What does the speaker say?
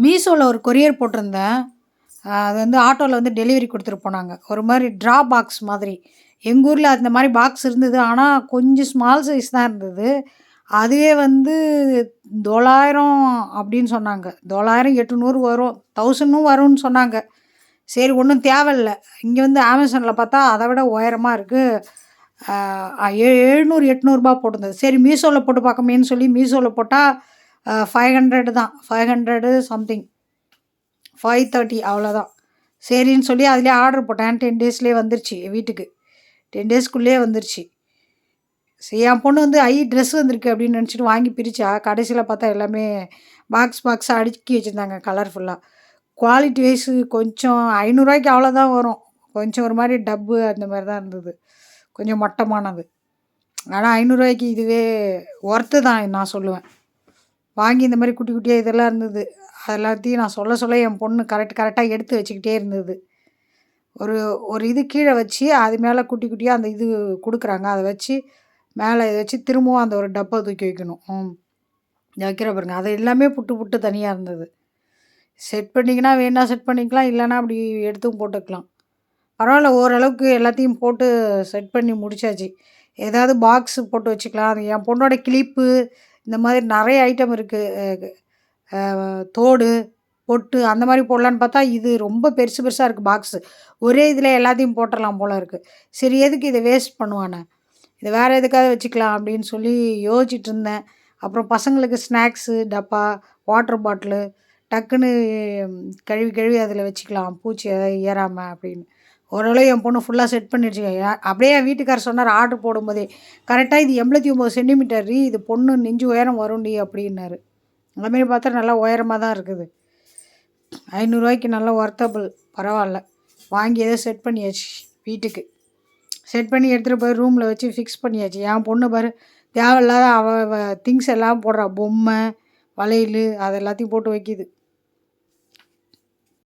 மீஷோவில் ஒரு கொரியர் போட்டிருந்தேன். அது வந்து ஆட்டோவில் வந்து டெலிவரி கொடுத்துட்டு போனாங்க. ஒரு மாதிரி ட்ரா பாக்ஸ் மாதிரி. எங்கள் ஊரில் அந்த மாதிரி பாக்ஸ் இருந்தது. ஆனால் கொஞ்சம் ஸ்மால் சைஸ் தான் இருந்தது. அதுவே வந்து 9,000 அப்படின்னு சொன்னாங்க. 9,000 800 வரும், 1000ம் வரும்னு சொன்னாங்க. சரி ஒன்றும் தேவையில்ல. இங்கே வந்து அமேசானில் பார்த்தா அதை விட உயரமாக இருக்குது. 700 800 போட்டிருந்தது. சரி மீஷோவில் போட்டு பார்க்கமேன்னு சொல்லி மீஷோவில் போட்டால் 500 தான், 500 சம்திங், 530 அவ்வளோதான். சரின்னு சொல்லி அதிலே ஆர்டர் போட்டேன். 10 டேஸ்லேயே வந்துருச்சு வீட்டுக்கு. 10 டேஸ்க்குள்ளேயே வந்துருச்சு. சரி என் பொண்ணு வந்து ட்ரெஸ் வந்திருக்கு அப்படின்னு நினச்சிட்டு வாங்கி பிரித்தா, கடைசியில் பார்த்தா எல்லாமே பாக்ஸாக அடுக்கி வச்சுருந்தாங்க கலர்ஃபுல்லாக. குவாலிட்டி வைஸு கொஞ்சம் 500 அவ்வளோதான் வரும். கொஞ்சம் ஒரு மாதிரி டப்பு அந்த மாதிரி தான் இருந்தது, கொஞ்சம் மட்டமானது. ஆனால் 500 இதுவே ஒர்த்து தான் நான் சொல்லுவேன். வாங்கி இந்த மாதிரி குட்டி குட்டியாக இதெல்லாம் இருந்தது. எல்லாத்தையும் நான் சொல்ல என் பொண்ணு கரெக்டாக எடுத்து வச்சுக்கிட்டே இருந்தது. ஒரு ஒரு இது கீழே வச்சு அது மேலே குட்டி குட்டியாக அந்த இது கொடுக்குறாங்க. அதை வச்சு மேலே இதை வச்சு திரும்பவும் அந்த ஒரு டப்பா தூக்கி வைக்கணும். வைக்கிற பாருங்க, அது எல்லாமே புட்டு தனியாக இருந்தது. செட் பண்ணிங்கன்னா வேணா செட் பண்ணிக்கலாம், இல்லைன்னா அப்படி எடுத்தும் போட்டுக்கலாம். பரவாயில்ல, ஓரளவுக்கு எல்லாத்தையும் போட்டு செட் பண்ணி முடிச்சாச்சு. ஏதாவது பாக்ஸு போட்டு வச்சுக்கலாம். அது என் பொண்ணோட கிளிப்பு இந்த மாதிரி நிறைய ஐட்டம் இருக்குது. தோடு, பொட்டு அந்த மாதிரி போடலான்னு பார்த்தா இது ரொம்ப பெருசாக இருக்குது பாக்ஸு. ஒரே இதில் எல்லாத்தையும் போட்டுடலாம் போல் இருக்குது. சரி எதுக்கு இதை வேஸ்ட் பண்ணுவானே, இதை வேறு எதுக்காவது வச்சுக்கலாம் அப்படின்னு சொல்லி யோசிச்சுட்டு இருந்தேன். அப்புறம் பசங்களுக்கு ஸ்நாக்ஸு டப்பா, வாட்டர் பாட்டிலு டக்குன்னு கழுவி அதில் வச்சுக்கலாம், பூச்சி எதாவது ஏறாமல் அப்படின்னு. ஓரளவு என் பொண்ணு ஃபுல்லாக செட் பண்ணிடுச்சு. அப்படியே என் வீட்டுக்காரர் சொன்னார் ஆர்டர் போடும்போதே, கரெக்டாக இது 89 சென்டிமீட்டர் இது பொண்ணு நெஞ்சு உயரம் வரும்டி அப்படின்னாரு. அதுமாரி பார்த்தா நல்லா உயரமாக தான் இருக்குது. 500 நல்லா ஒர்த்தபிள், பரவாயில்ல. வாங்கி எதோ செட் பண்ணியாச்சு வீட்டுக்கு. செட் பண்ணி எடுத்துகிட்டு போய் ரூமில் வச்சு ஃபிக்ஸ் பண்ணியாச்சு. என் பொண்ணு பாரு தேவையில்லாத அவள் திங்ஸ் எல்லாம் போடுறா, பொம்மை, வளையல் அது எல்லாத்தையும் போட்டு வைக்கிது.